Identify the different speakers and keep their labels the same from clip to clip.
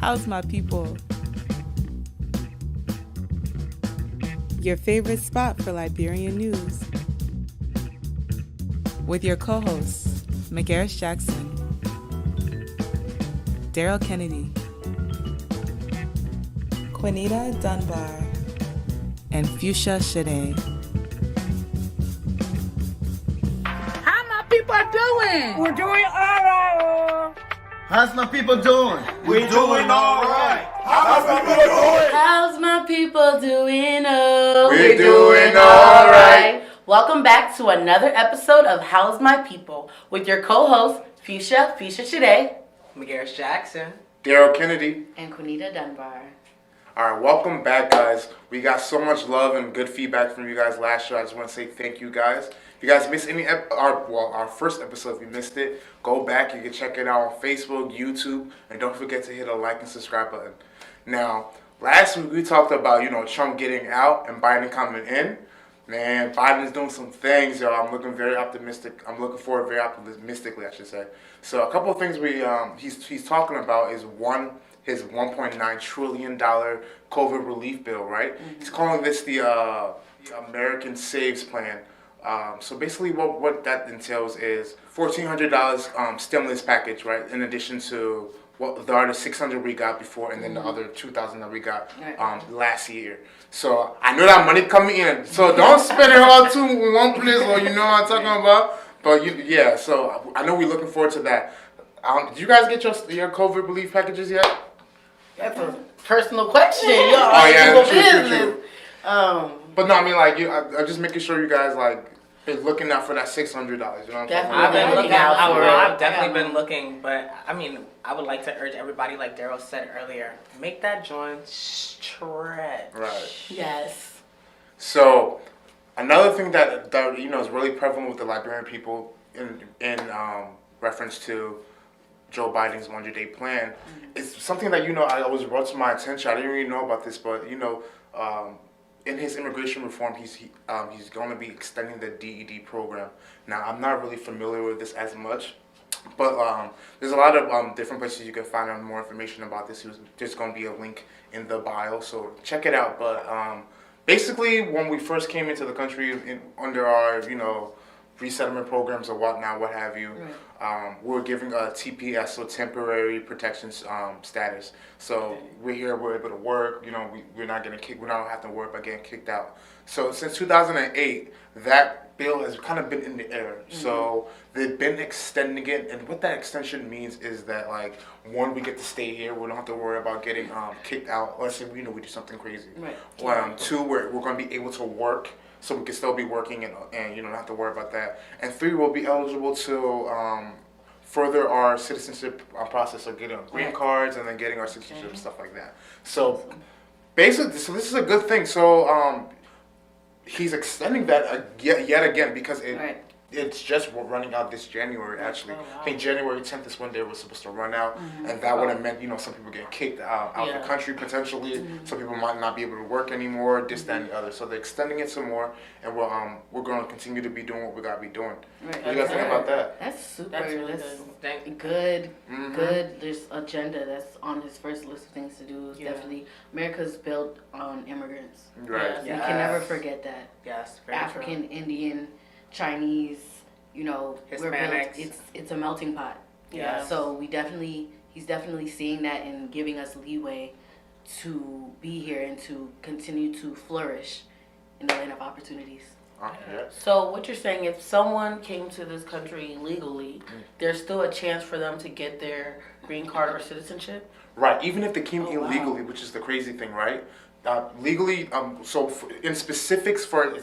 Speaker 1: How's my people? Your favorite spot for Liberian news. With your co-hosts, McGarris Jackson, Daryl Kennedy, Quinita Dunbar, and Fuchsia Shade.
Speaker 2: How my people doing?
Speaker 3: We're doing all right.
Speaker 4: How's my people doing?
Speaker 5: We're doing all right. How's my people doing?
Speaker 6: How's my people doing? Oh,
Speaker 5: We're doing all right.
Speaker 6: Welcome back to another episode of How's My People with your co-hosts, Fuchsia Shade,
Speaker 2: McGarris Jackson.
Speaker 5: Daryl Kennedy.
Speaker 6: and Quinita Dunbar.
Speaker 5: All right, welcome back, guys. We got so much love and good feedback from you guys last year. I just want to say thank you, guys. If you guys missed any our first episode, if you missed it, go back. You can check it out on Facebook, YouTube, and don't forget to hit a like and subscribe button. Now, last week we talked about Trump getting out and Biden coming in. Man, Biden is doing some things, yo. I'm looking very optimistic. I'm looking forward very optimistically, I should say. So a couple of things he's talking about is his $1.9 trillion COVID relief bill, right? Mm-hmm. He's calling this the American Saves Plan. So basically what that entails is $1,400 stimulus package, right? In addition to the other $600 we got before, and then the other $2,000 that we got last year. So I know that money coming in. So don't spend it all in one place, or you know what I'm talking about. But so I know we're looking forward to that. Did you guys get your COVID relief packages yet?
Speaker 6: That's a personal question.
Speaker 5: True. But no, I mean I'm just making sure you guys been looking out for that $600. You know what I'm talking about?
Speaker 2: I've been looking out for it. I've definitely
Speaker 6: Yeah.
Speaker 2: been looking, but I mean, I would like to urge everybody, like Daryl said earlier, make that joint stretch.
Speaker 5: Right.
Speaker 6: Yes.
Speaker 5: So another thing that is really prevalent with the Liberian people in reference to Joe Biden's 100-day plan is something that I always brought to my attention. I didn't really know about this, but in his immigration reform, he's going to be extending the DED program. Now, I'm not really familiar with this as much, but there's a lot of different places you can find out more information about this. There's going to be a link in the bio, so check it out. But basically, when we first came into the country under our resettlement programs or whatnot, what have you, we're giving a TPS, so temporary protection status. So we're here, we're able to work. We're not getting kicked. We don't have to worry about getting kicked out. So since 2008, that bill has kind of been in the air. Mm-hmm. So they've been extending it, and what that extension means is that one, we get to stay here. We don't have to worry about getting kicked out unless we do something crazy. Right. Two, we're going to be able to work. So we can still be working and you don't have to worry about that. And three, we'll be eligible to further our citizenship process of getting green cards and then getting our citizenship and stuff like that. So basically, this is a good thing. So he's extending that yet again because it's just running out this January, actually. Oh, wow. I think January 10th is when they were supposed to run out, and that would have meant, some people getting kicked out of the country potentially. Mm-hmm. Some people might not be able to work anymore, this, that, and the other. So they're extending it some more, and we're going to continue to be doing what we got to be doing. Right. What do you guys think about that?
Speaker 6: That's super.
Speaker 2: That's really
Speaker 6: good. Good. There's agenda that's on his first list of things to do. Is definitely America's built on immigrants.
Speaker 5: Right.
Speaker 6: Yes. We can never forget that.
Speaker 2: Yes.
Speaker 6: African, true. Indian, Chinese,
Speaker 2: Hispanics.
Speaker 6: it's a melting pot.
Speaker 2: Yeah.
Speaker 6: So he's definitely seeing that and giving us leeway to be here and to continue to flourish in the land of opportunities.
Speaker 5: Okay.
Speaker 6: So what you're saying, if someone came to this country legally, there's still a chance for them to get their green card or citizenship?
Speaker 5: Right. Even if they came illegally, which is the crazy thing, right? Legally, in specifics for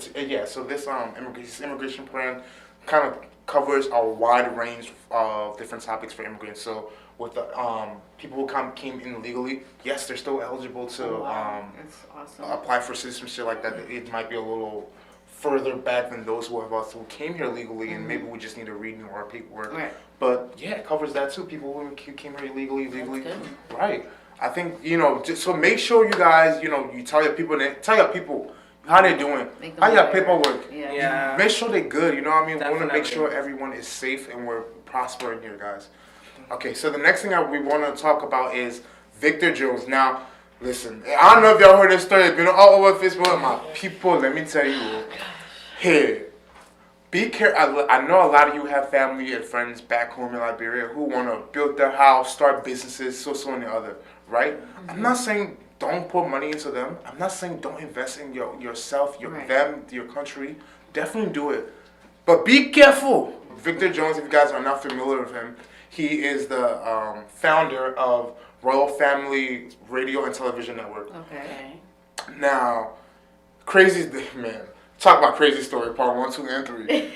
Speaker 5: so this immigration plan kind of covers a wide range of different topics for immigrants. So with the people who came in illegally, yes, they're still eligible to
Speaker 6: That's awesome.
Speaker 5: apply for citizenship like that. It might be a little further back than those who came here legally, and maybe we just need to renew our paperwork.
Speaker 6: Right.
Speaker 5: But yeah, it covers that too. People who came here illegally. Right. I think just so make sure you guys you tell your people how they're doing, how your paperwork.
Speaker 6: Yeah.
Speaker 5: Make sure they're good. You know what I mean?
Speaker 2: Definitely.
Speaker 5: We want to make sure everyone is safe and we're prospering here, guys. Okay, so the next thing that we want to talk about is Victor Jones. Now, listen, I don't know if y'all heard this story. It's been all over Facebook. My people, let me tell you. Hey, be careful. I know a lot of you have family and friends back home in Liberia who want to build their house, start businesses, so and the other, right? I'm not saying don't put money into them. I'm not saying don't invest in yourself, them, your country. Definitely do it. But be careful. Victor Jones, if you guys are not familiar with him, he is the founder of Royal Family Radio and Television Network.
Speaker 6: Okay.
Speaker 5: Now, crazy, man. Talk about crazy story, part 1, 2, and 3.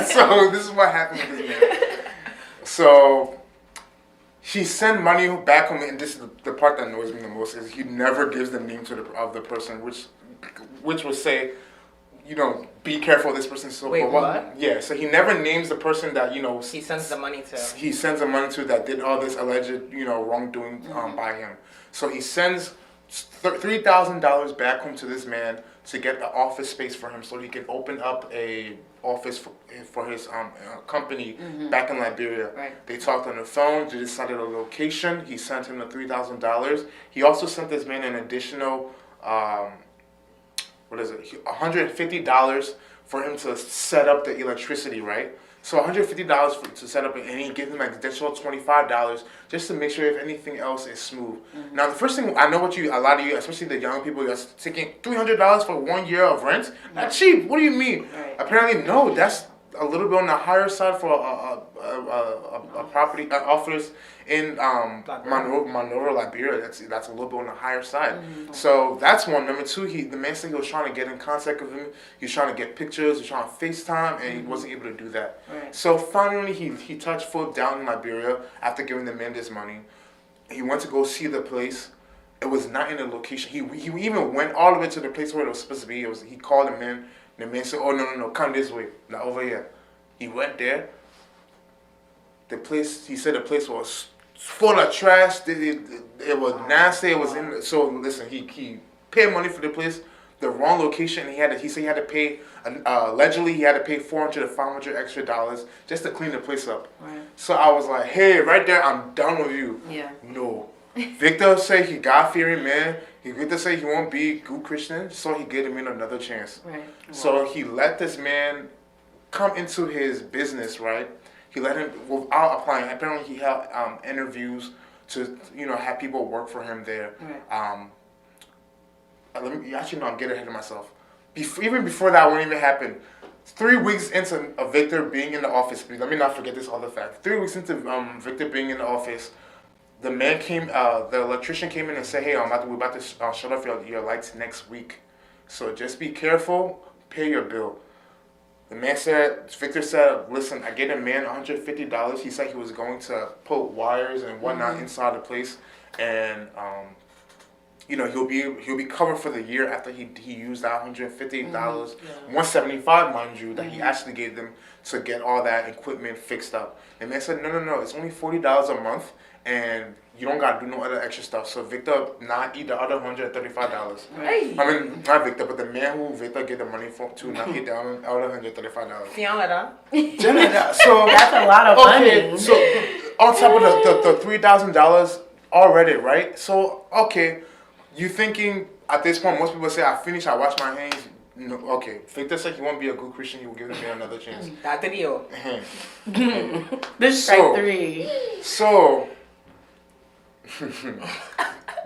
Speaker 5: So this is what happened with this man. So he sent money back home, and this is the part that annoys me the most, is he never gives the name of the person, which would say, be careful, this person. So
Speaker 2: wait, what?
Speaker 5: Yeah, so he never names the person that,
Speaker 2: he sends the money to.
Speaker 5: He sends the money to that did all this alleged, wrongdoing by him. So he sends $3,000 back home to this man to get an office space for him so he can open up a office for his company back in Liberia.
Speaker 6: Right.
Speaker 5: They talked on the phone, they decided a location, he sent him the $3,000. He also sent this man an additional, $150 for him to set up the electricity, right? So $150 to set up it, and he gave him an additional $25 just to make sure if anything else is smooth. Now, the first thing, I know a lot of you, especially the young people, you're taking $300 for 1 year of rent? That's cheap. What do you mean?
Speaker 6: Right.
Speaker 5: Apparently, no, that's a little bit on the higher side for a property office in Monrovia, Liberia. That's a little bit on the higher side. So that's one. Number two, the man said he was trying to get in contact with him. He was trying to get pictures. He was trying to FaceTime, and he wasn't able to do that.
Speaker 6: Right.
Speaker 5: So finally, he touched foot down in Liberia after giving the man this money. He went to go see the place. It was not in the location. He even went all the way to the place where it was supposed to be. He called the man. The man said, "Oh no, come this way, not over here." He went there. He said the place was full of trash. It was nasty. It was so listen. He paid money for the place, the wrong location. He said he had to pay. Allegedly, he had to pay $400 to $500 extra just to clean the place up.
Speaker 6: Right.
Speaker 5: So I was like, hey, right there, I'm done with you.
Speaker 6: Yeah.
Speaker 5: No. Victor said he God-fearing man. Victor said he won't be good Christian, so he gave him another chance.
Speaker 6: Right.
Speaker 5: So he let this man come into his business, right? He let him, without applying. Apparently he held interviews to, have people work for him there.
Speaker 6: Right.
Speaker 5: I'm getting ahead of myself. Even before that wouldn't even happen, 3 weeks into Victor being in the office, let me not forget this other fact. 3 weeks into Victor being in the office, the man the electrician came in and said, hey, we're about to shut off your lights next week. So just be careful, pay your bill. Victor said, listen, I gave a man $150. He said he was going to put wires and whatnot inside the place. And, he'll be covered for the year after he used that $150, $175, mind you, that he actually gave them to get all that equipment fixed up. And the man said, no, it's only $40 a month, and you don't got to do no other extra stuff. So Victor not eat the other $135.
Speaker 6: Right.
Speaker 5: I mean, not Victor, but the man who Victor get the money from to not eat the other $135. So
Speaker 6: That's a lot of money.
Speaker 5: So on top of the $3,000 already, right? So okay, you thinking at this point most people say I finished, I wash my hands. No, okay. Victor said he won't be a good Christian. He will give the man another chance.
Speaker 2: That video.
Speaker 6: This is strike 3.
Speaker 5: So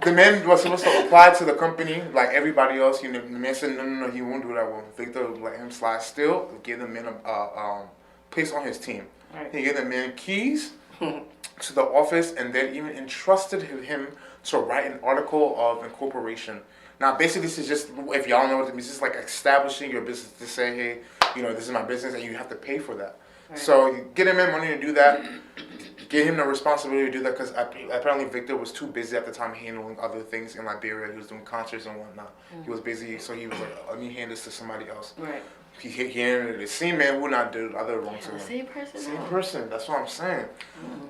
Speaker 5: the man was supposed to apply to the company like everybody else. The man said no, he won't do that one. Victor let him slide still, gave the man a place on his team. Right. He gave the man keys to the office and then even entrusted him to write an article of incorporation. Now, basically, this is just, if y'all know what it means, it's like establishing your business to say, hey, this is my business, and you have to pay for that. Right. So you get him money to do that, get him the responsibility to do that, because apparently Victor was too busy at the time handling other things in Liberia. He was doing concerts and whatnot. He was busy, so he was like, let me hand this to somebody else. Right. He handed it. The same man would not do other wrong to him.
Speaker 6: Same person.
Speaker 5: Same person. That's what I'm saying.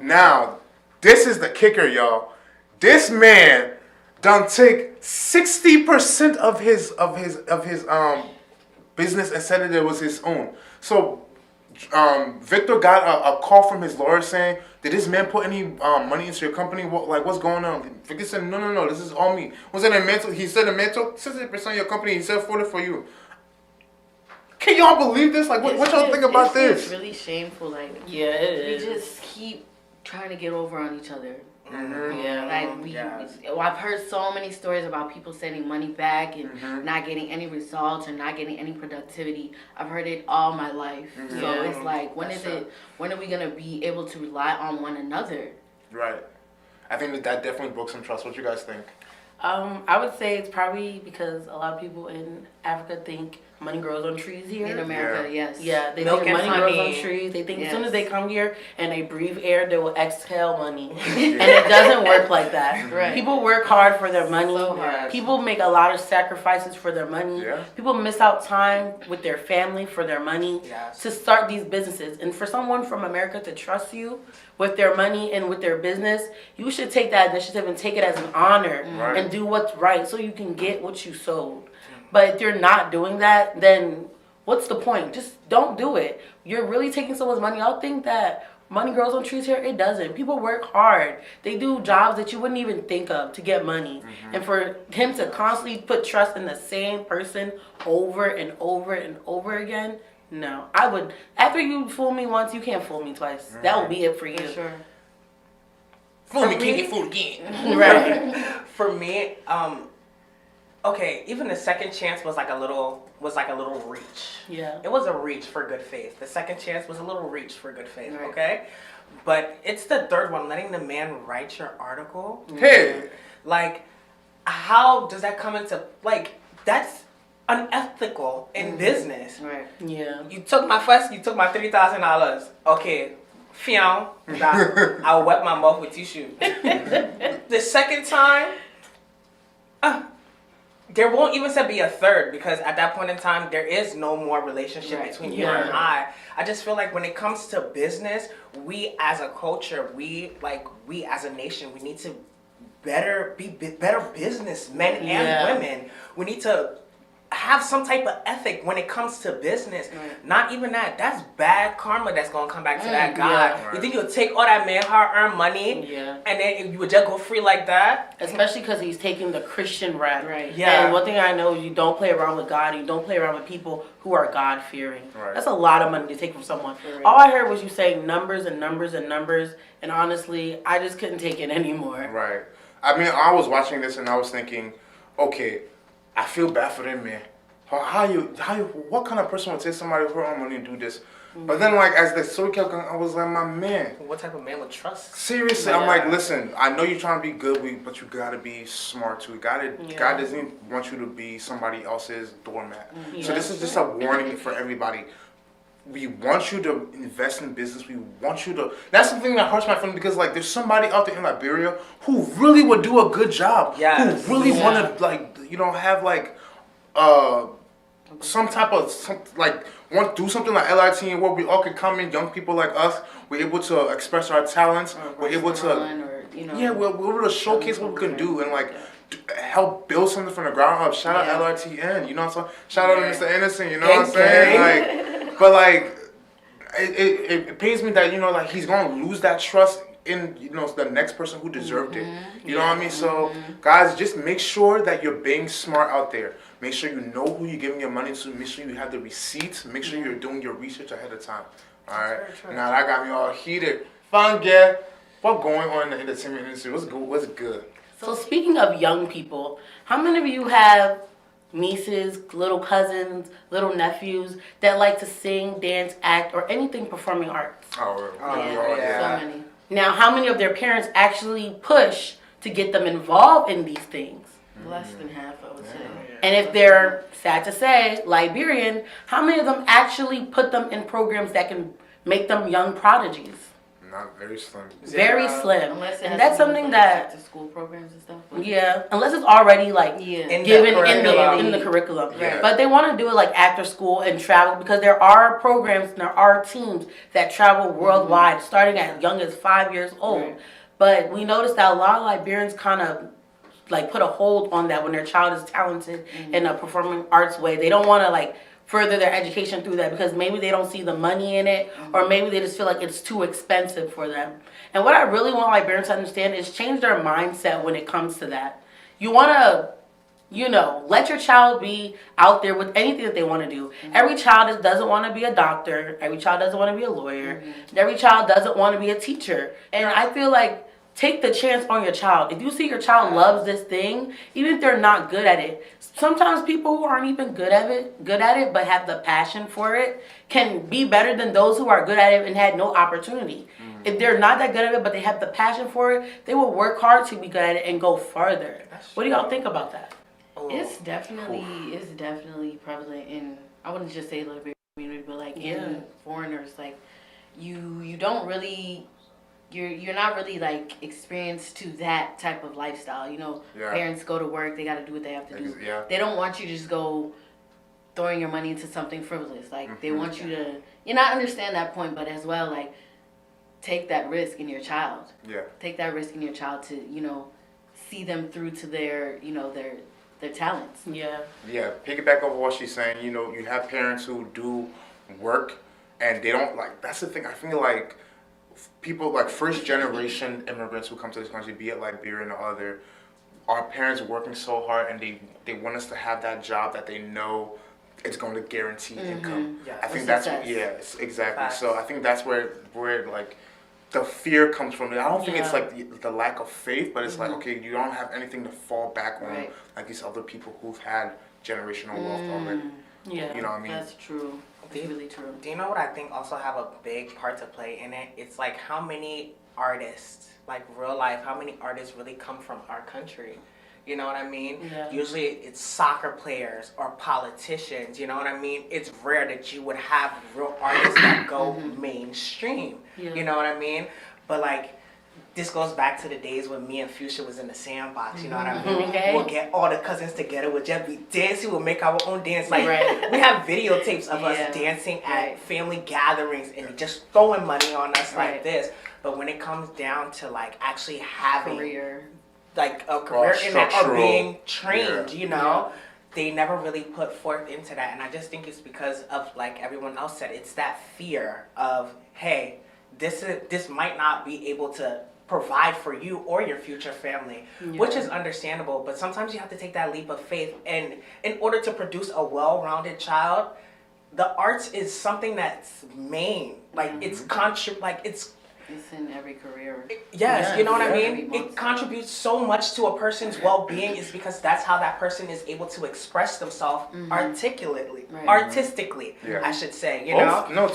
Speaker 5: Now, this is the kicker, y'all. This man done take 60% of his business and said that it was his own. So Victor got a call from his lawyer saying, "Did this man put any money into your company? What's going on?" Victor said, "No, this is all me." Was it a mental? He said a mental 60% of your company. He said 40 for you. Can y'all believe this? Like, what y'all think about this?
Speaker 6: It's really shameful. Like,
Speaker 2: Yeah, it is.
Speaker 6: we just keep trying to get over on each other.
Speaker 2: Yeah.
Speaker 6: Like I've heard so many stories about people sending money back and not getting any results or not getting any productivity. I've heard it all my life. So it's like, when are we gonna be able to rely on one another?
Speaker 5: Right. I think that definitely broke some trust. What you guys think?
Speaker 3: I would say it's probably because a lot of people in Africa think money grows on trees here.
Speaker 6: In America, yes.
Speaker 3: Yeah, they
Speaker 2: Milk
Speaker 3: think
Speaker 2: and
Speaker 3: money grows
Speaker 2: honey.
Speaker 3: on trees. They think as
Speaker 6: Yes.
Speaker 3: soon as they come here and they breathe air, they will exhale money. And it doesn't work like that.
Speaker 6: Right.
Speaker 3: People work hard for their money.
Speaker 6: So hard.
Speaker 3: People make a lot of sacrifices for their money.
Speaker 5: Yeah.
Speaker 3: People miss out time with their family for their money
Speaker 2: Yes.
Speaker 3: to start these businesses. And for someone from America to trust you with their money and with their business, you should take that initiative and take it as an honor
Speaker 5: Right.
Speaker 3: and do what's right so you can get what you sold. But if you're not doing that, then what's the point? Just don't do it. You're really taking someone's money. Y'all think that money grows on trees here? It doesn't. People work hard. They do jobs that you wouldn't even think of to get money. And for him to constantly put trust in the same person over and over and over again, no. I would, after you fool me once, you can't fool me twice. That will be it for you.
Speaker 6: For sure.
Speaker 5: Fool me, can't get fooled again.
Speaker 3: Right.
Speaker 2: For me, okay, even the second chance was like a little reach.
Speaker 3: Yeah.
Speaker 2: It was a reach for good faith. The second chance was a little reach for good faith,
Speaker 6: Right.
Speaker 2: okay? But it's the third one, letting the man write your article.
Speaker 5: Hey.
Speaker 2: Like, how does that come into, like, that's unethical in business.
Speaker 6: Right.
Speaker 3: Yeah.
Speaker 2: You took my $3,000. Okay, fion, I'll wipe my mouth with tissue. The second time, there won't even be a third, because at that point in time, there is no more relationship
Speaker 6: Right.
Speaker 2: between you
Speaker 3: Yeah.
Speaker 2: and I. I just feel like when it comes to business, we as a culture, we as a nation, we need to be better businessmen
Speaker 3: Yeah.
Speaker 2: and women. We need to have some type of ethic when it comes to business.
Speaker 6: Right.
Speaker 2: Not even that. That's bad karma that's gonna come back to that guy.
Speaker 3: yeah.
Speaker 2: You think you'll take all that man hard-earned money,
Speaker 3: Yeah.
Speaker 2: and then you would just go free like that?
Speaker 3: Especially because he's taking the Christian route.
Speaker 6: Right.
Speaker 2: Yeah.
Speaker 3: And one thing I know is you don't play around with God. You don't play around with people who are God-fearing.
Speaker 5: Right.
Speaker 3: That's a lot of money to take from someone.
Speaker 6: Right.
Speaker 3: All I heard was you saying numbers and numbers and numbers. And honestly, I just couldn't take it anymore.
Speaker 5: Right. I mean, I was watching this and I was thinking, okay, I feel bad for them, man. What kind of person would take somebody with her own money and do this? But then, like, as the story kept going, I was like, my man.
Speaker 2: What type of man would trust?
Speaker 5: Seriously, I'm like, listen, I know you're trying to be good, but you gotta be smart too. God doesn't want you to be somebody else's doormat. So this is just a warning for everybody. We want you to invest in business. We want you to. That's the thing that hurts my feelings, because like there's somebody out there in Liberia who really would do a good job.
Speaker 2: Yes.
Speaker 5: Who really want to have like some type of want to do something like LIT where we all can come in, young people like us. We're able to express our talents. We're able to. We're able to showcase what we can do and like help build something from the ground up. Shout out LRTN, you know what I'm saying? Shout out to Mr. Anderson, you know what I'm saying? Like, but like, it pains me that, you know, like he's gonna lose that trust in, you know, the next person who deserved it. You know what I mean? So guys, just make sure that you're being smart out there. Make sure you know who you're giving your money to. Make sure you have the receipts. Make sure you're doing your research ahead of time. All right. Now that got me all heated. Fun, yeah. What's going on in the entertainment industry? What's good? What's good?
Speaker 3: So speaking of young people, how many of you have nieces, little cousins, little nephews that like to sing, dance, act, or anything performing arts?
Speaker 2: Yeah.
Speaker 6: So many.
Speaker 3: Now, how many of their parents actually push to get them involved in these things?
Speaker 6: Less than half, I would say.
Speaker 3: And if they're, sad to say, Liberian, how many of them actually put them in programs that can make them young prodigies?
Speaker 5: Not very slim.
Speaker 3: Very slim.
Speaker 6: Unless it
Speaker 3: And
Speaker 6: has
Speaker 3: that's
Speaker 6: to do with,
Speaker 3: something
Speaker 6: like,
Speaker 3: that,
Speaker 6: after school programs and stuff. But
Speaker 3: yeah, unless it's already like
Speaker 2: In
Speaker 3: given
Speaker 2: the curriculum.
Speaker 3: in the curriculum.
Speaker 5: Yeah.
Speaker 3: But they want to do it like after school and travel, because there are programs and there are teams that travel worldwide, starting as young as 5 years old.
Speaker 6: Right.
Speaker 3: But we noticed that a lot of Liberians kind of like put a hold on that when their child is talented in a performing arts way. They don't want to like further their education through that because maybe they don't see the money in it or maybe they just feel like it's too expensive for them. And what I really want librarians to understand is change their mindset when it comes to that. You want to, let your child be out there with anything that they want to do. Every child doesn't want to be a doctor. Every child doesn't want to be a lawyer. Every child doesn't want to be a teacher. And I feel like take the chance on your child. If you see your child loves this thing, even if they're not good at it, sometimes people who aren't even good at it but have the passion for it can be better than those who are good at it and had no opportunity. If they're not that good at it but they have the passion for it, they will work hard to be good at it and go further. What do y'all think about that?
Speaker 6: It's definitely prevalent in, I wouldn't just say the Liberian community, but like in foreigners, like you don't really, you're not really like experienced to that type of lifestyle. Parents go to work, they got to do what they have to do. They don't want you to just go throwing your money into something frivolous. Like they want you to, I understand that point, but as well, like take that risk in your child. Take that risk in your child to, see them through to their, their talents.
Speaker 5: Yeah, piggyback over what she's saying, you have parents who do work and they don't that's the thing. I feel like people like first generation immigrants who come to this country, be it Liberia or other, our parents working so hard and they want us to have that job that they know it's going to guarantee income. I think that's exactly. Facts. So I think that's where like the fear comes from. I don't think it's like the lack of faith, but it's like, okay, you don't have anything to fall back on like these other people who've had generational wealth already.
Speaker 3: Yeah,
Speaker 5: you know what I mean?
Speaker 3: That's true. It's really true.
Speaker 2: Do you know what I think also have a big part to play in it? It's like how many artists, like real life, how many artists really come from our country? You know what I mean?
Speaker 3: Yeah.
Speaker 2: Usually it's soccer players or politicians, you know what I mean? It's rare that you would have real artists that go mainstream, you know what I mean? But like, this goes back to the days when me and Fuchsia was in the sandbox, you know what I mean?
Speaker 3: Okay.
Speaker 2: We'll get all the cousins together, we'll just be dancing, we'll make our own dance. Like, we have videotapes of us dancing at family gatherings and just throwing money on us like this. But when it comes down to like actually having like a career in that or being trained, they never really put forth into that. And I just think it's because of, like everyone else said, it's that fear of, hey, this might not be able to provide for you or your future family, which is understandable. But sometimes you have to take that leap of faith. And in order to produce a well-rounded the arts is something that's main. Like it's
Speaker 6: it's in every career.
Speaker 2: Yes, you know what I mean? It contributes so much to a person's well-being is because that's how that person is able to express themselves articulately, artistically, I should say, you know?
Speaker 5: No,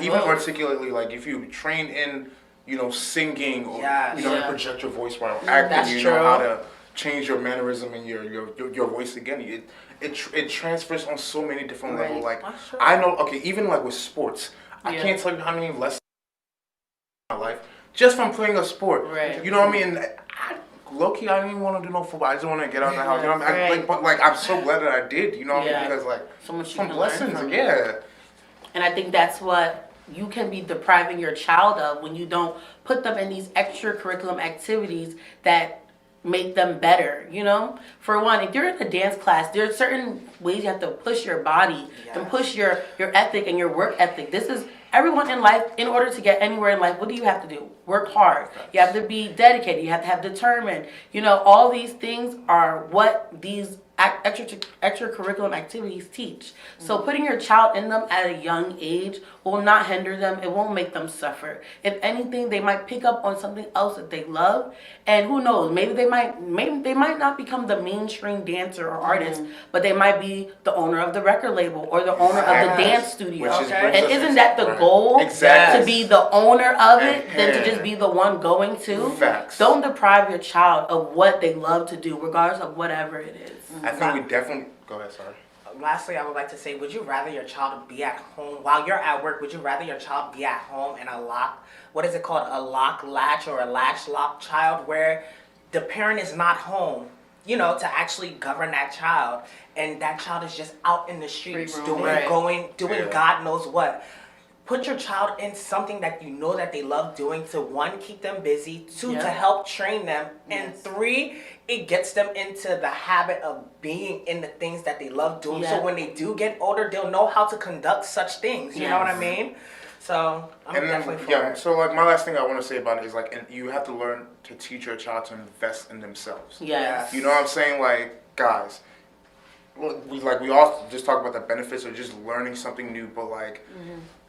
Speaker 5: even articulately, like if you train in, singing or, project your voice while acting, know how to change your mannerism and your voice again. It transfers on so many different levels. Like, I know, even like with sports, I can't tell you how many lessons my life just from playing a sport. You know what I mean? Low-key, I didn't even want to do no football. I just want to get out of the house. You know what I mean? But I'm so glad that I did. You know what I mean? Because
Speaker 3: so much
Speaker 5: some blessings.
Speaker 3: And I think that's what you can be depriving your child of when you don't put them in these extracurricular activities that make them better, For one, if you're in a dance class, there are certain ways you have to push your body and push your ethic and your work ethic. This is everyone in life. In order to get anywhere in life, what do you have to do? Work hard. You have to be dedicated. You have to have determined. All these things are what these extracurricular activities teach. So putting your child in them at a young age will not hinder them. It won't make them suffer. If anything, they might pick up on something else that they love, and who knows, maybe they might not become the mainstream dancer or artist, but they might be the owner of the record label or the owner of the dance studio. And isn't that the goal? To be the owner of it than to just be the one going to?
Speaker 5: Facts.
Speaker 3: Don't deprive your child of what they love to do, regardless of whatever it is.
Speaker 5: I think we definitely... Go ahead, sorry.
Speaker 2: Lastly, I would like to say, would you rather your child be at home, while you're at work, would you rather your child be at home in a what is it called, a lock latch or a latch lock child, where the parent is not home, to actually govern that child, and that child is just out in the streets doing God knows what? put your child in something that you know that they love doing to, one, keep them busy, two,
Speaker 3: Yeah.
Speaker 2: to help train them, and
Speaker 3: Yes.
Speaker 2: three, it gets them into the habit of being in the things that they love doing.
Speaker 3: Yeah.
Speaker 2: So when they do get older, they'll know how to conduct such things. You know what I
Speaker 3: Yes.
Speaker 2: mean? So I'm
Speaker 5: And then,
Speaker 2: definitely for
Speaker 5: yeah,
Speaker 2: it.
Speaker 5: so like my last thing I want to say about it is like, and you have to learn to teach your child to invest in themselves.
Speaker 3: Yes.
Speaker 5: You know what I'm saying? Like, guys, we all just talk about the benefits of just learning something new, but like,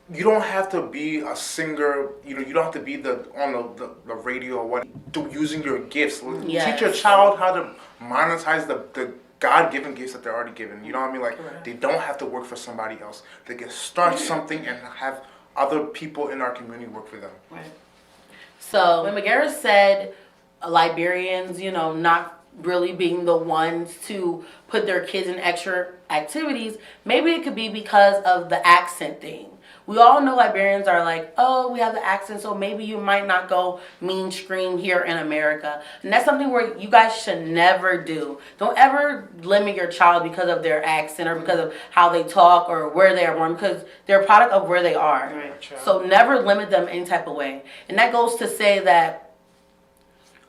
Speaker 5: you don't have to be a singer. You don't have to be on the radio or what. Using your gifts.
Speaker 3: Yes.
Speaker 5: Teach your child how to monetize the God-given gifts that they're already given. You know what I mean? Like, they don't have to work for somebody else. They can start something and have other people in our community work for them.
Speaker 3: Right. So when Megara said Liberians, not really being the ones to put their kids in extra activities, maybe it could be because of the accent thing. We all know Liberians are like, oh, we have the accent, so maybe you might not go mainstream here in America. And that's something where you guys should never do. Don't ever limit your child because of their accent or because of how they talk or where they are born, because they're a product of where they are.
Speaker 2: Right, true.
Speaker 3: So never limit them any type of way. And that goes to say that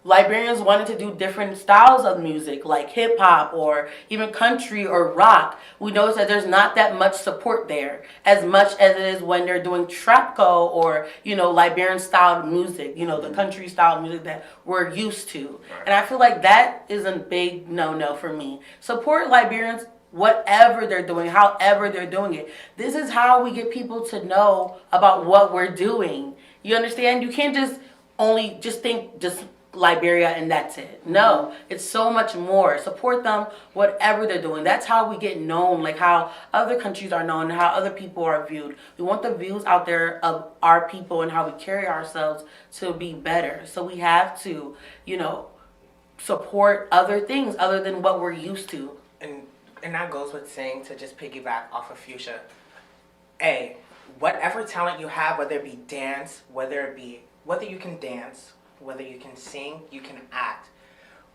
Speaker 3: Liberians wanted to do different styles of music, like hip hop or even country or rock. We notice that there's not that much support there, as much as it is when they're doing trapco or Liberian style music, the country style music that we're used to. And I feel like that is a big no for me. Support Liberians, whatever they're doing, however they're doing it. This is how we get people to know about what we're doing. You understand? You can't just think Liberia and that's it. No, it's so much more. Support them, whatever they're doing. That's how we get known, like how other countries are known and how other people are viewed. We want the views out there of our people and how we carry ourselves to be better. So we have to, support other things other than what we're used to.
Speaker 2: And that goes with saying, to just piggyback off of Fuchsia, whatever talent you have, whether it be dance, whether you can dance, whether you can sing, you can act,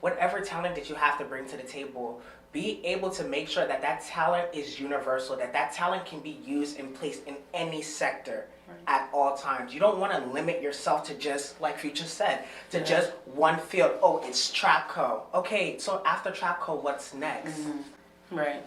Speaker 2: whatever talent that you have to bring to the table, be able to make sure that that talent is universal, that talent can be used and placed in any sector at all times. You don't want to limit yourself to just, like Future said, to just one field. Oh, it's trapco. Okay, so after trapco, what's next?
Speaker 3: Right.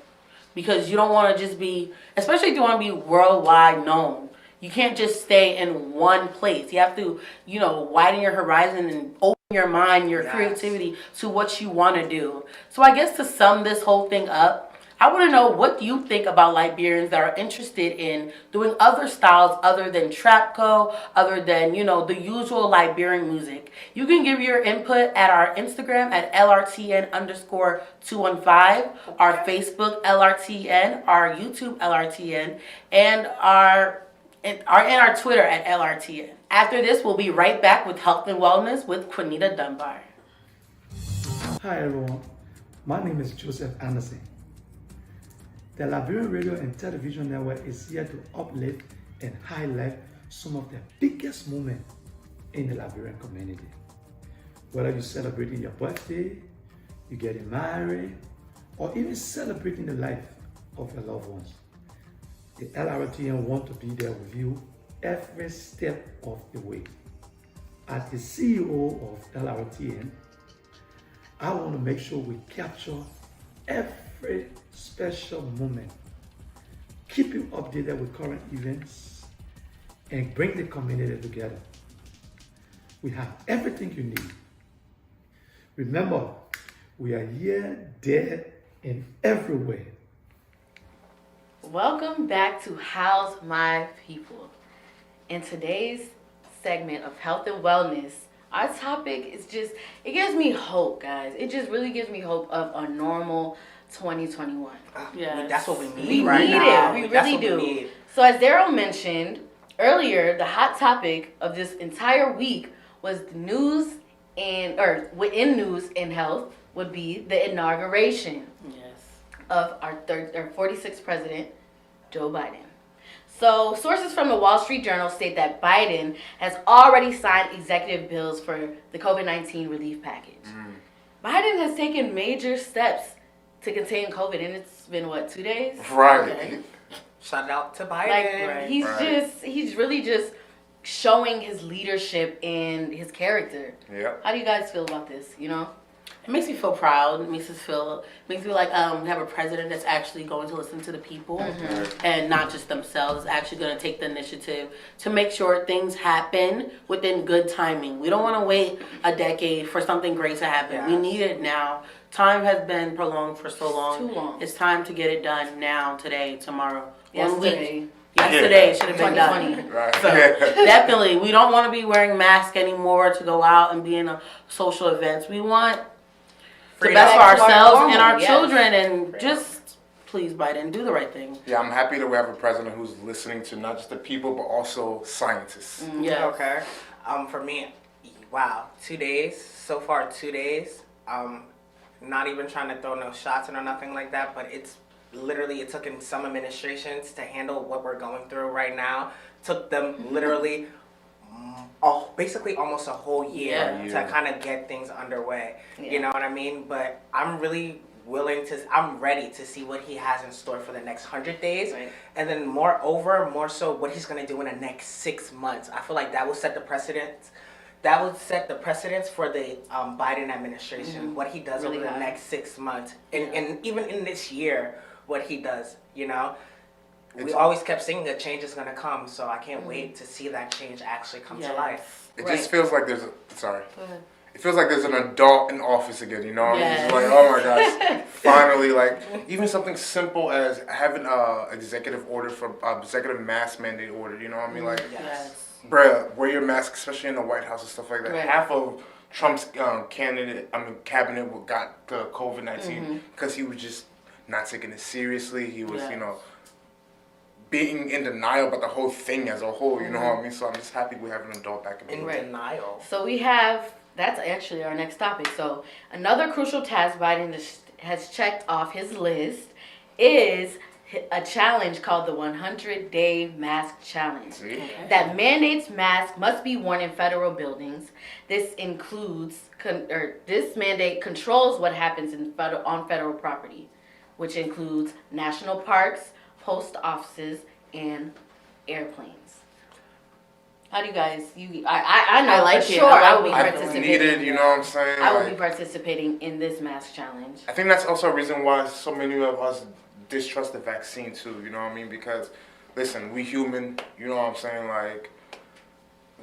Speaker 3: Because you don't want to just be, especially if you want to be worldwide known. You can't just stay in one place. You have to, widen your horizon and open your mind, your creativity to what you want to do. So I guess to sum this whole thing up, I want to know, what do you think about Liberians that are interested in doing other styles other than trapco, other than, the usual Liberian music? You can give your input at our Instagram at LRTN_215, our Facebook LRTN, our YouTube LRTN, and our Twitter at LRTN. After this, we'll be right back with Health and Wellness with Quinita Dunbar.
Speaker 7: Hi everyone, my name is Joseph Anderson. The Liberian Radio and Television Network is here to uplift and highlight some of the biggest moments in the Liberian community. Whether you're celebrating your birthday, you're getting married, or even celebrating the life of your loved ones, the LRTN want to be there with you every step of the way. As the CEO of LRTN, I want to make sure we capture every special moment, keep you updated with current events, and bring the community together. We have everything you need. Remember, we are here, there, and everywhere.
Speaker 6: Welcome back to How's My People. In today's segment of health and wellness, our topic is it gives me hope, guys. It just really gives me hope of a normal 2021.
Speaker 3: Yes.
Speaker 2: That's what we need
Speaker 6: We
Speaker 2: right
Speaker 6: need
Speaker 2: now.
Speaker 6: it. We
Speaker 2: That's
Speaker 6: really
Speaker 2: what
Speaker 6: do.
Speaker 2: we need.
Speaker 6: So as Daryl mentioned earlier, the hot topic of this entire week was the news within news and health would be the inauguration of our 46th president, Joe Biden. So sources from the Wall Street Journal state that Biden has already signed executive bills for the COVID-19 relief package. Biden has taken major steps to contain COVID, and it's been, 2 days?
Speaker 5: Right.
Speaker 2: Shout out to Biden.
Speaker 6: Like he's really just showing his leadership and his character.
Speaker 5: Yeah.
Speaker 6: How do you guys feel about this? You know,
Speaker 3: It makes me feel proud. It makes me like we have a president that's actually going to listen to the people and not just themselves. Actually going to take the initiative to make sure things happen within good timing. We don't want to wait a decade for something great to happen.
Speaker 2: Yes.
Speaker 3: We need it now. Time has been prolonged for so long.
Speaker 6: Too long.
Speaker 3: It's time to get it done now, today, tomorrow. 1
Speaker 6: yesterday.
Speaker 3: week. Yesterday should have been done.
Speaker 6: 2020.
Speaker 5: Right.
Speaker 3: So definitely, we don't want to be wearing masks anymore to go out and be in a social events. We want the
Speaker 2: Freedom.
Speaker 3: best for
Speaker 6: Back to our
Speaker 3: ourselves
Speaker 6: normal,
Speaker 3: and our
Speaker 6: yes.
Speaker 3: children, and just please, Biden, do the right thing.
Speaker 5: Yeah, I'm happy that we have a president who's listening to not just the people, but also scientists.
Speaker 3: Yeah.
Speaker 2: Okay. For me, wow, 2 days so far. 2 days. Not even trying to throw no shots in or nothing like that, but it took in some administrations to handle what we're going through right now. Took them literally, basically almost a whole year to kind of get things underway.
Speaker 6: Yeah.
Speaker 2: You know what I mean? But I'm really I'm ready to see what he has in store for the next 100 days.
Speaker 6: Right.
Speaker 2: And then more so what he's going to do in the next 6 months. I feel like that will set the precedent. That would set the precedence for the Biden administration, what he does
Speaker 6: Really
Speaker 2: over the
Speaker 6: high.
Speaker 2: next 6 months. And even in this year, what he does, you know? We always kept saying that change is going to come, so I can't wait to see that change actually come to life.
Speaker 5: It
Speaker 6: Right.
Speaker 5: just feels like there's
Speaker 6: Go ahead.
Speaker 5: it feels like there's an adult in office again, you know?
Speaker 3: Yes.
Speaker 5: It's like, oh my gosh, finally, like, even something simple as having executive order for executive mask mandate order, you know what I mean? Like,
Speaker 3: Yes.
Speaker 5: bruh, wear your mask, especially in the White House and stuff like that.
Speaker 6: Right.
Speaker 5: Half of Trump's cabinet got the COVID-19 because he was just not taking it seriously. He was, you know, being in denial about the whole thing as a whole, you know what I mean? So I'm just happy we have an adult back in the
Speaker 2: In
Speaker 5: room.
Speaker 2: denial.
Speaker 6: So that's actually our next topic. So another crucial task Biden has checked off his list is a challenge called the 100-day mask challenge.
Speaker 5: See?
Speaker 6: That mandates masks must be worn in federal buildings. This includes, this mandate controls what happens on federal property, which includes national parks, post offices, and airplanes. How do you guys? I know
Speaker 3: I like
Speaker 6: for
Speaker 3: it.
Speaker 6: sure
Speaker 3: I
Speaker 6: I will be
Speaker 3: like it.
Speaker 5: I
Speaker 6: participating.
Speaker 5: needed, you know what I'm saying?
Speaker 6: I will
Speaker 5: Like,
Speaker 6: be participating in this mask challenge.
Speaker 5: I think that's also a reason why so many of us distrust the vaccine too, you know what I mean? Because, listen, we human, you know what I'm saying? Like,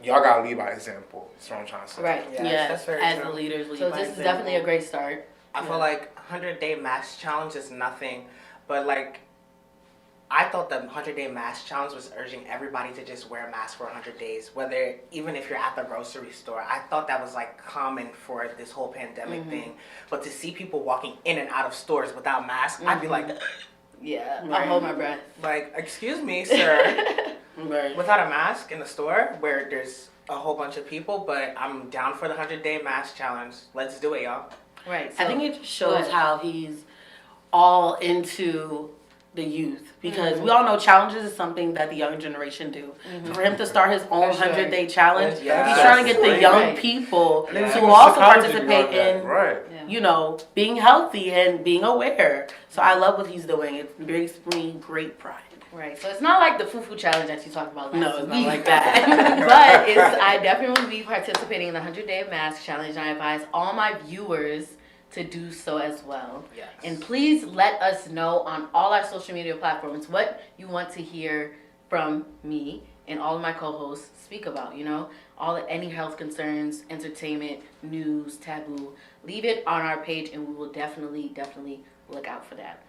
Speaker 5: y'all gotta lead by example. That's what I'm trying to say.
Speaker 6: Right.
Speaker 2: Yeah,
Speaker 3: Yes,
Speaker 2: that's very
Speaker 3: as
Speaker 2: true.
Speaker 3: the leaders lead
Speaker 6: So
Speaker 3: by
Speaker 6: this is
Speaker 3: example.
Speaker 6: definitely a great start.
Speaker 2: I feel like 100-day mask challenge is nothing, but like, I thought the 100-day mask challenge was urging everybody to just wear a mask for 100 days, even if you're at the grocery store. I thought that was like common for this whole pandemic thing. But to see people walking in and out of stores without masks, I'd be like,
Speaker 6: Yeah, I hold my breath.
Speaker 2: excuse me, sir,
Speaker 3: Right.
Speaker 2: without a mask in the store where there's a whole bunch of people, but I'm down for the 100-day mask challenge. Let's do it, y'all.
Speaker 6: Right.
Speaker 3: I think it just shows how he's all into the youth, because we all know challenges is something that the young generation do. For him to start his own
Speaker 6: For sure.
Speaker 3: 100-day challenge,
Speaker 2: Yes.
Speaker 3: he's trying to get the young
Speaker 6: Right.
Speaker 3: people
Speaker 2: Yeah.
Speaker 3: to also
Speaker 5: Psychology
Speaker 3: participate
Speaker 5: behind that,
Speaker 3: in,
Speaker 5: right.
Speaker 3: you know, being healthy and being aware. So I love what he's doing. It brings me great pride.
Speaker 6: Right. So it's not like the foo-foo challenge that you talked about last
Speaker 3: No, it's not
Speaker 6: week.
Speaker 3: like that.
Speaker 6: But I definitely will be participating in the 100-day mask challenge, and I advise all my viewers to do so as well.
Speaker 2: Yes.
Speaker 6: And please let us know on all our social media platforms what you want to hear from me and all of my co-hosts speak about, you know, any health concerns, entertainment, news, taboo. Leave it on our page and we will definitely look out for that.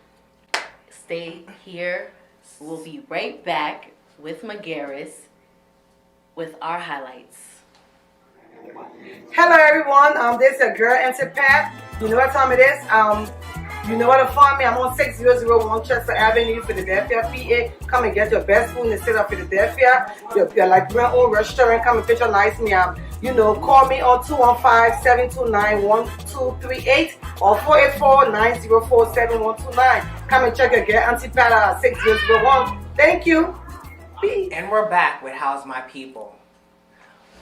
Speaker 6: Stay here. We'll be right back with Magaris with our highlights.
Speaker 8: Hello everyone, this is your girl MC Pat. You know what time it is? You know where to find me. I'm on 6001 Chester Avenue, Philadelphia, PA. Come and get your best food in the city of Philadelphia. Your like your own restaurant. Come and patronize me. Call me on 215-729-1238 or 484-904-7129. Come and check your girl Auntie Pat at 6001. Thank you. Peace.
Speaker 2: And we're back with How's My People.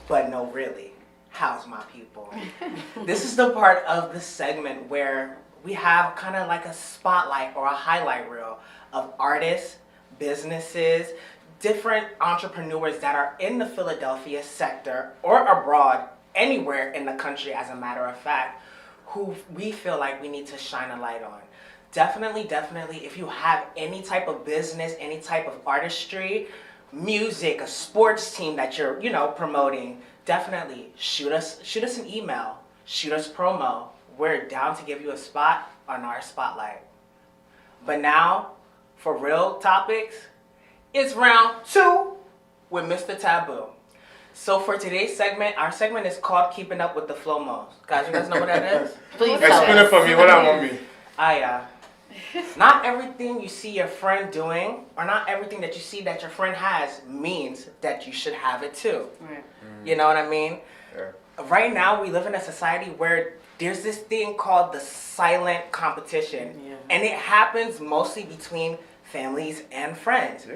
Speaker 2: But no, really, how's my people? This is the part of the segment where we have kind of like a spotlight or a highlight reel of artists, businesses, different entrepreneurs that are in the Philadelphia sector or abroad, anywhere in the country, as a matter of fact, who we feel like we need to shine a light on. Definitely, if you have any type of business, any type of artistry, music, a sports team that you're, promoting, definitely shoot us an email, shoot us promo. We're down to give you a spot on our spotlight. But now, for real topics, it's round 2 with Mr. TOBOO. So for today's segment, our segment is called Keeping Up with the Flow-Mos. Guys, you guys know what that is?
Speaker 3: Please
Speaker 5: explain it for me. What I want me.
Speaker 2: Not everything you see your friend doing, or not everything that you see that your friend has, means that you should have it too.
Speaker 6: Right.
Speaker 2: You know what I mean?
Speaker 5: Yeah.
Speaker 2: Right now, we live in a society where there's this thing called the silent competition.
Speaker 3: Yeah.
Speaker 2: And it happens mostly between families and friends.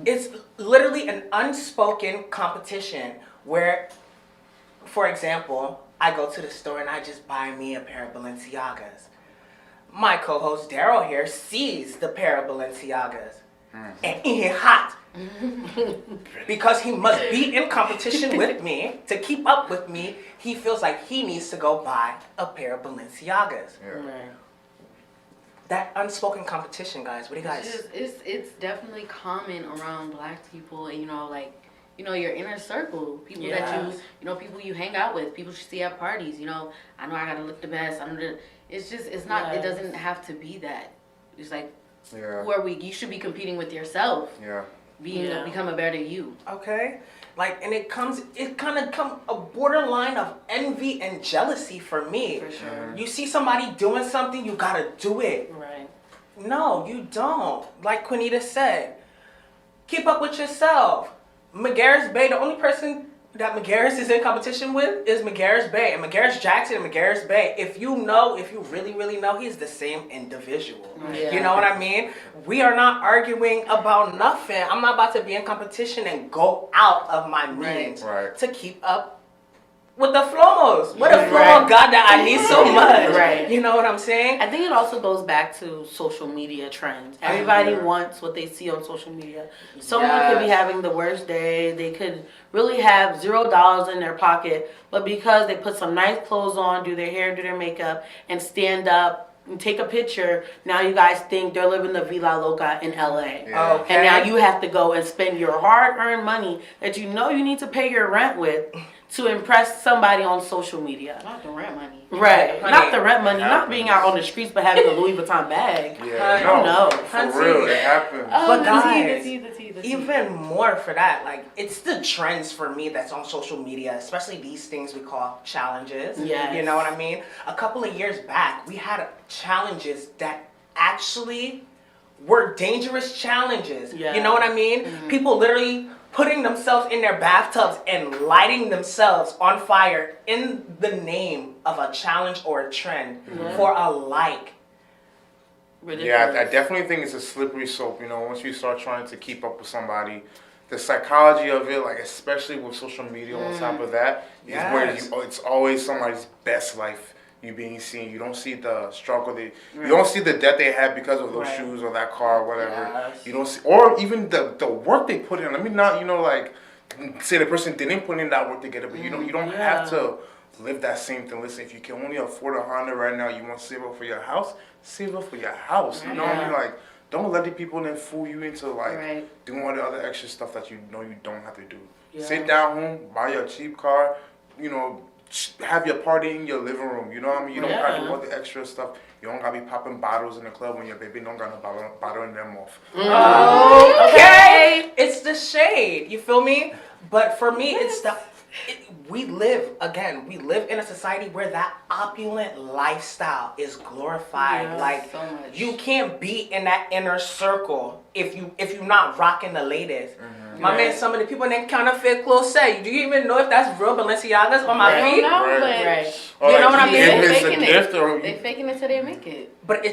Speaker 2: It's literally an unspoken competition where, for example, I go to the store and I just buy me a pair of Balenciagas. My co-host Daryl here sees the pair of Balenciagas and he's hot because he must be in competition with me. To keep up with me, he feels like he needs to go buy a pair of Balenciagas.
Speaker 5: Yeah.
Speaker 3: Right.
Speaker 2: That unspoken competition, guys. What do you guys?
Speaker 6: It's definitely common around Black people, and your inner circle, people that people you hang out with, people you see at parties. I know I gotta look the best. It's not. It doesn't have to be that. It's like, who are we? You should be competing with yourself.
Speaker 5: Yeah.
Speaker 6: Become a better you.
Speaker 2: Okay. And it kind of come a borderline of envy and jealousy for me.
Speaker 3: For sure.
Speaker 2: You see somebody doing something, you gotta do it.
Speaker 3: Right.
Speaker 2: No, you don't. Like Quinita said, keep up with yourself. McGarris Bay, the only person that McGarris is in competition with is McGarris Bay. And McGarris Jackson and McGarris Bay, if you really, really know, he's the same individual.
Speaker 3: Yeah.
Speaker 2: You know what I mean? We are not arguing about nothing. I'm not about to be in competition and go out of my means to keep up with the Flow-Mos. What a flow of God that I need so much.
Speaker 3: Right.
Speaker 2: You know what I'm saying?
Speaker 3: I think it also goes back to social media trends. Everybody wants what they see on social media. Someone could be having the worst day. They could really have $0 in their pocket, but because they put some nice clothes on, do their hair, do their makeup, and stand up and take a picture, now you guys think they're living the Villa Loca in LA.
Speaker 5: Yeah.
Speaker 2: Okay.
Speaker 3: And now you have to go and spend your hard-earned money that you know you need to pay your rent with to impress somebody on social media.
Speaker 6: Not the rent money.
Speaker 3: Right.
Speaker 2: Honey,
Speaker 3: not the rent money, not being out on the streets, but having a Louis Vuitton bag.
Speaker 5: Yeah.
Speaker 3: No.
Speaker 5: For real, it happens.
Speaker 2: But guys,
Speaker 6: the tea.
Speaker 2: even more for that, it's the trends for me that's on social media, especially these things we call challenges.
Speaker 3: Yes.
Speaker 2: You know what I mean? A couple of years back, we had challenges that actually were dangerous challenges.
Speaker 3: Yeah.
Speaker 2: You know what I mean? People literally putting themselves in their bathtubs and lighting themselves on fire in the name of a challenge or a trend for a like.
Speaker 3: Ridiculous.
Speaker 5: Yeah, I definitely think it's a slippery slope. Once you start trying to keep up with somebody, the psychology of it, especially with social media on top of that, is where it's always somebody's best life you being seen. You don't see the struggle. You don't see the debt they had because of those shoes or that car or whatever.
Speaker 2: Yes.
Speaker 5: You don't see, or even the work they put in. Let me not, say the person didn't put in that work to get it, but you don't have to live that same thing. Listen, if you can only afford a Honda right now, you want to save up for your house, save up for your house. You know what I mean? Don't let the people then fool you into doing all the other extra stuff that you know you don't have to do.
Speaker 3: Yeah.
Speaker 5: Sit down home, buy your cheap car, have your party in your living room. You know what I mean? You don't got to do all the extra stuff. You don't got to be popping bottles in the club when your baby don't got no bottle in them off.
Speaker 2: Okay. It's the shade. You feel me? But for me, it's we live in a society where that opulent lifestyle is glorified.
Speaker 6: So much.
Speaker 2: You can't be in that inner circle if you're not rocking the latest. My man, some of the people in that counterfeit clothes say, do you even know if that's real Balenciagas on my feet?
Speaker 6: No,
Speaker 5: Or
Speaker 2: You know what I mean?
Speaker 5: It's a gift
Speaker 6: They faking it till they make it.
Speaker 2: But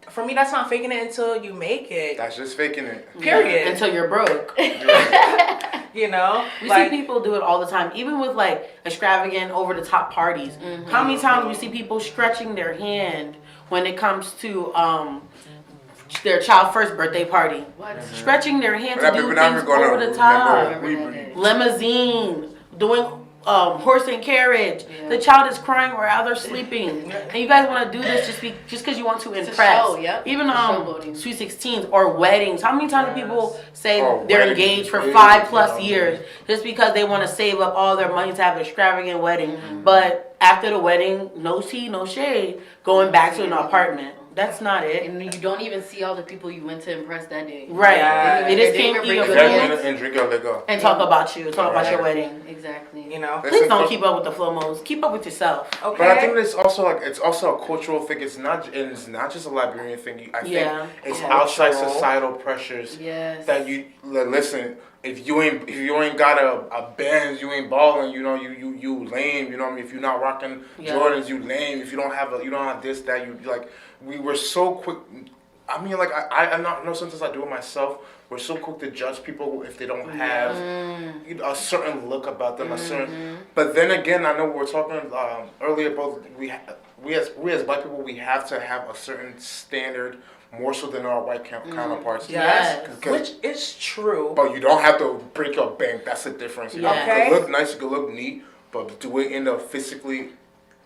Speaker 2: for me, that's not faking it until you make it.
Speaker 5: That's just faking it.
Speaker 2: Period.
Speaker 3: Until you're broke.
Speaker 2: You know?
Speaker 3: We see people do it all the time, even with extravagant, over-the-top parties. How many times we see people stretching their hand when it comes to their child's first birthday party.
Speaker 6: What?
Speaker 3: Stretching their hand
Speaker 5: But
Speaker 3: to do
Speaker 5: we're not
Speaker 3: things
Speaker 5: even gonna
Speaker 3: over the top.
Speaker 5: remember that day.
Speaker 3: Limousine, doing horse and carriage. The child is crying or either sleeping, and you guys want to do this just because you want to impress.
Speaker 6: show, yep.
Speaker 3: Even
Speaker 6: Showboating.
Speaker 3: sweet 16s or weddings. How many times do people say they're
Speaker 5: weddings,
Speaker 3: engaged for
Speaker 5: weddings,
Speaker 3: 5+ years just because they want to save up all their money to have an extravagant wedding? But after the wedding, no tea, no shade, going back to an apartment. That's not it.
Speaker 6: And you don't even see all the people you went to impress that day.
Speaker 3: Right.
Speaker 2: Yeah.
Speaker 3: They just
Speaker 6: They
Speaker 3: came
Speaker 6: can
Speaker 3: eat
Speaker 6: bring
Speaker 3: your
Speaker 6: good
Speaker 3: food
Speaker 6: gifts.
Speaker 5: And drink your liquor.
Speaker 3: and talk about you, talk about your wedding.
Speaker 6: Exactly.
Speaker 2: You know?
Speaker 3: Please don't keep up with the flow-mos. Keep up with yourself.
Speaker 2: Okay.
Speaker 5: But I think it's also a cultural thing. It's not just a Liberian thing. I think it's outside societal pressures that you listen. If you ain't got a Benz, you ain't balling. You know, you lame. You know what I mean? If you're not rocking Jordans, you lame. If you don't have this, that, you like. We were so quick. I mean, like I know sometimes I do it myself. We're so quick to judge people if they don't have a certain look about them, a certain. But then again, I know we were talking earlier about we as black people, we have to have a certain standard more so than our white counterparts.
Speaker 2: Yes, which is true.
Speaker 5: But you don't have to break your bank. That's the difference. You
Speaker 2: Okay.
Speaker 5: can look nice, you can look neat, but do it in a physically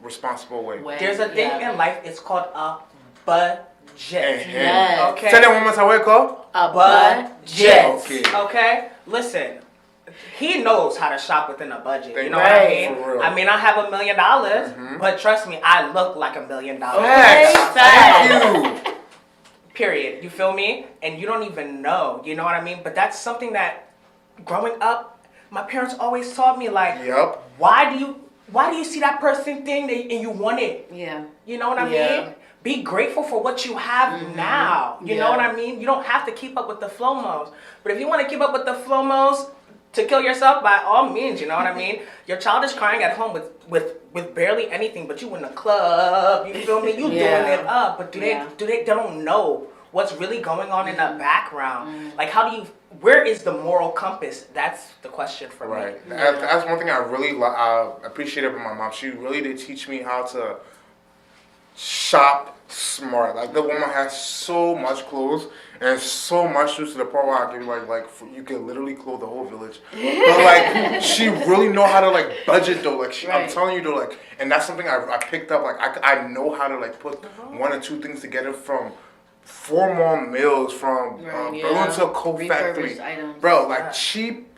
Speaker 5: responsible way.
Speaker 2: There's a thing in life. It's called a budget.
Speaker 3: Yes.
Speaker 2: Okay.
Speaker 5: Say that one more time. What it called?
Speaker 3: A
Speaker 2: budget.
Speaker 5: Okay.
Speaker 2: Okay. Listen. He knows how to shop within a budget. You know what
Speaker 3: Right.
Speaker 2: I mean?
Speaker 5: For real.
Speaker 2: I mean, I have $1 million, but trust me, I look like $1 million.
Speaker 5: Thank you.
Speaker 2: Period. You feel me? And you don't even know. You know what I mean? But that's something that, growing up, my parents always taught me. Like, why do you see that person thing and you want it?
Speaker 6: Yeah.
Speaker 2: You know what I mean? Be grateful for what you have now. You know what I mean? You don't have to keep up with the flow-mos. But if you want to keep up with the flow-mos to kill yourself, by all means, you know what I mean? Your child is crying at home with barely anything, but you in the club, you feel me? You doing it up. But they don't know what's really going on in the background. Like, where is the moral compass? That's the question for me.
Speaker 5: Right. That's one thing I really appreciate about my mom. She really did teach me how to shop smart. Like, the woman has so much clothes and so much shoes to the point where I can you can literally clothe the whole village. But like, she really know how to like budget though. Like, I'm telling you though, like, and that's something I picked up. Like, I know how to like put one or two things together from 4 more meals from Berlin to a coat factory, bro. Like cheap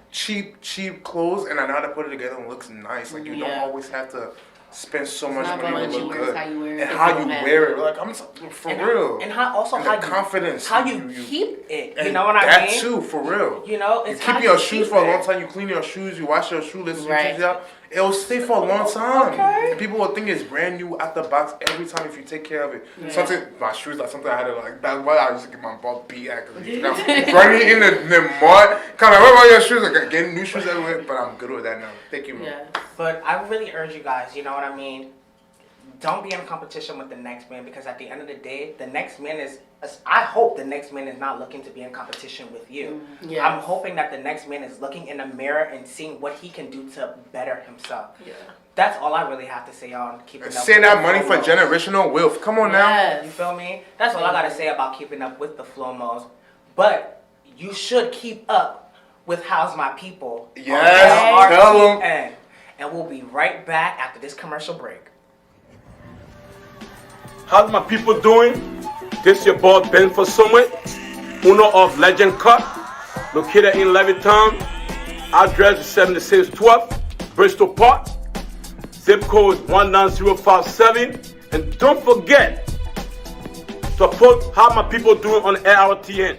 Speaker 5: clothes, and I know how to put it together and it looks nice. Like, you don't always have to spend so much money to look good, and how you wear it. Like, I'm for real.
Speaker 2: And how
Speaker 5: confidence,
Speaker 2: how you keep it. You
Speaker 5: and
Speaker 2: know what I mean?
Speaker 5: That too, for real.
Speaker 2: You know, it's
Speaker 5: you keep your shoes for a long time. You clean your shoes. You wash your shoelaces. It will stay for a long time.
Speaker 2: Okay.
Speaker 5: And people will think it's brand new out the box every time if you take care of it. Something, my shoes are something I had to like. That's why I used to get my ball beat at. Running in the mud. Kind of, what about your shoes? Like, getting new shoes everywhere. But I'm good with that now. Thank you, man.
Speaker 2: Yeah. But I really urge you guys, you know what I mean? Don't be in competition with the next man, because at the end of the day, the next man is, I hope the next man is not looking to be in competition with you.
Speaker 3: Yeah.
Speaker 2: I'm hoping that the next man is looking in the mirror and seeing what he can do to better himself. Yeah. That's all I really have to say on keeping up.
Speaker 5: Save that money for generational wealth. Come on now.
Speaker 2: You feel me? That's all I gotta say about keeping up with the flow-mos. But you should keep up with How's My People.
Speaker 5: Yes, tell them.
Speaker 2: And we'll be right back after this commercial break.
Speaker 9: How's my people doing? This your boy Ben for Summit, owner of Legend Cut, located in Levittown. Address is 7612 Bristol Park. Zip code 19057. And don't forget, support How My People Doing on ARTN.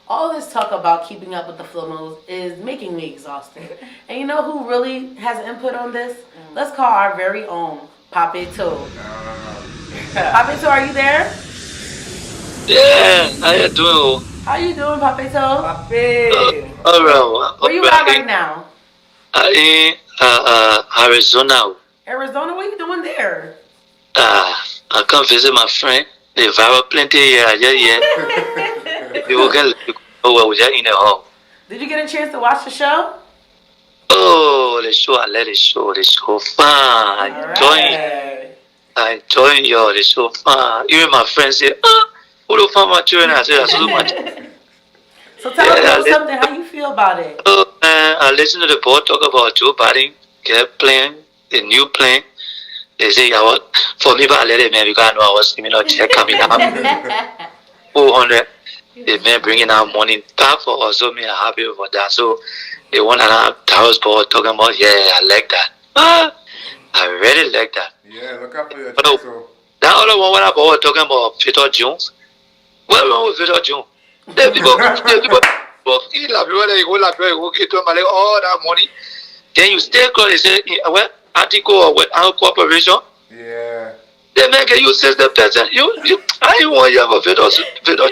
Speaker 3: All this talk about keeping up with the flow-mos is making me exhausted. And you know who really has input on this? Let's call our very own Papito. Papito, are you there?
Speaker 10: Yeah, how you doing?
Speaker 3: How you doing, Papito?
Speaker 2: Papi.
Speaker 10: Alright.
Speaker 3: Where you at right now?
Speaker 10: In Arizona.
Speaker 3: Arizona? What are you doing there?
Speaker 10: I come visit my friend. They viral plenty yeah. People get we just in the home.
Speaker 3: Did you get a chance to watch the show?
Speaker 10: Oh, the show, I let the show fun. I enjoy your the show fun. Even my friends say, Who the fuck my children? I said, so much.
Speaker 3: So tell us about something. How you feel about it?
Speaker 10: Oh man, I listened to the board talk about Joe Biden get plan, the new plan. They say, yeah, what? For me, but I let it, man, because I know I was, check coming out. 400. The man bringing out money back for us, so me, I'm happy about that. So, they want another Taurus board talking about, yeah, I like that. I really like that.
Speaker 5: Yeah, look out for your
Speaker 10: check, so. That other one, when I was talking about Victor Jones, what's wrong with Victor Jones? The people, get all that money. Then you stay close, they say, well, article or what, our corporation.
Speaker 5: Yeah.
Speaker 10: They make you 60%. I don't want you have a Victor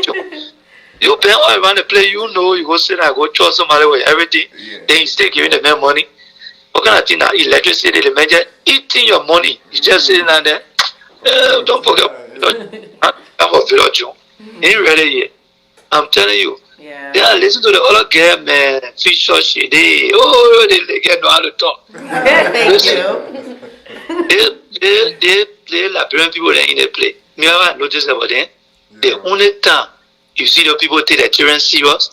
Speaker 10: Jones. You pay all around the place, you go sit and go trust somebody with everything. Yeah. Then you still giving the man money. What kind of thing now? Electricity, the man just eating your money. You just sitting down there. Don't forget. I'm a Victor Jones. Ain't ready yet. I'm telling you. Yeah, listen to the other girl, man. Fish shit. They get know how to talk.
Speaker 3: Thank you.
Speaker 10: They Liberian people that in the play. Me ever notice about them? The only time you see the people take their children serious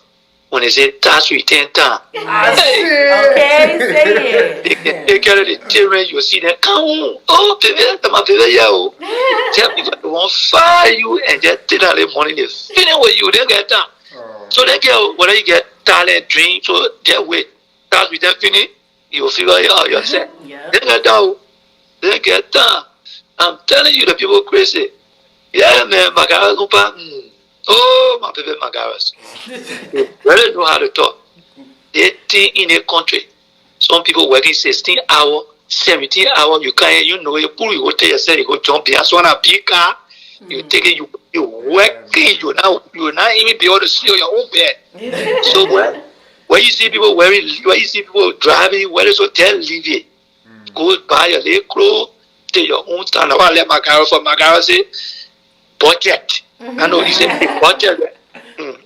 Speaker 10: when they say tax return time.
Speaker 3: Okay, say it.
Speaker 10: They take care of the children. You see them come home. Oh, baby, my baby, yeah. Tell people they won't fire you and just take out the money. They finish with you. They get down. So they get whether you get talent, dream, so just wait. Tax return finish, you will figure it out yourself.
Speaker 3: Yeah.
Speaker 10: They get down. They get down. I'm telling you, the people crazy. Yeah, man, Magaras, oh, my baby, Magaras. They really know how to talk. They think in a country. Some people working 16 hours, 17 hours. You can't, you go tell yourself, you go jump in. That's one a big car. You take it, you working. You not even be able to sleep on your own bed. So when you see people when you see people driving, where is hotel, leave it. Go buy your little clothes. Take your own time. I let Magara say budget. I know he said budget.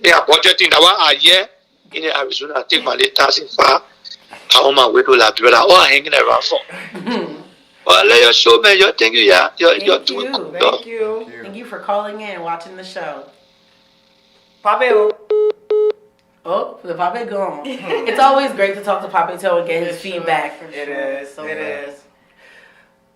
Speaker 10: They are budgeting now a year in Arizona. I take my little tax in far. I'm on my way to Liberia. Oh, I'm hanging around for. Well, let your show, man. Thank you, yeah. You're doing good.
Speaker 3: Thank you. Thank you for calling in and watching the show.
Speaker 2: Pape.
Speaker 3: Oh, the Pape gone. It's always great to talk to Pape Toe and get his feedback.
Speaker 2: It is.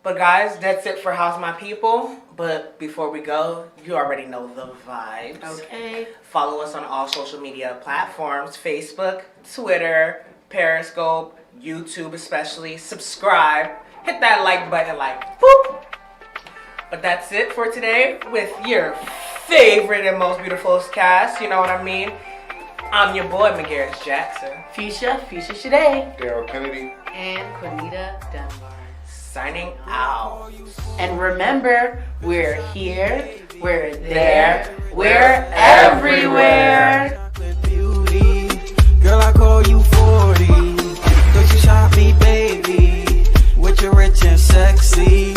Speaker 2: But guys, that's it for How's My People. But before we go, you already know the vibes.
Speaker 3: Okay.
Speaker 2: Follow us on all social media platforms. Facebook, Twitter, Periscope, YouTube especially. Subscribe. Hit that like button boop. But that's it for today with your favorite and most beautiful cast. You know what I mean? I'm your boy, McGarris Jackson.
Speaker 3: Fuchsia Shade.
Speaker 5: Daryl Kennedy.
Speaker 6: And Quinita Dunbar.
Speaker 2: Signing out.
Speaker 3: And remember, we're here, we're there, we're everywhere.
Speaker 11: Girl, I call you 40. Don't you shop me, baby? With your rich and sexy.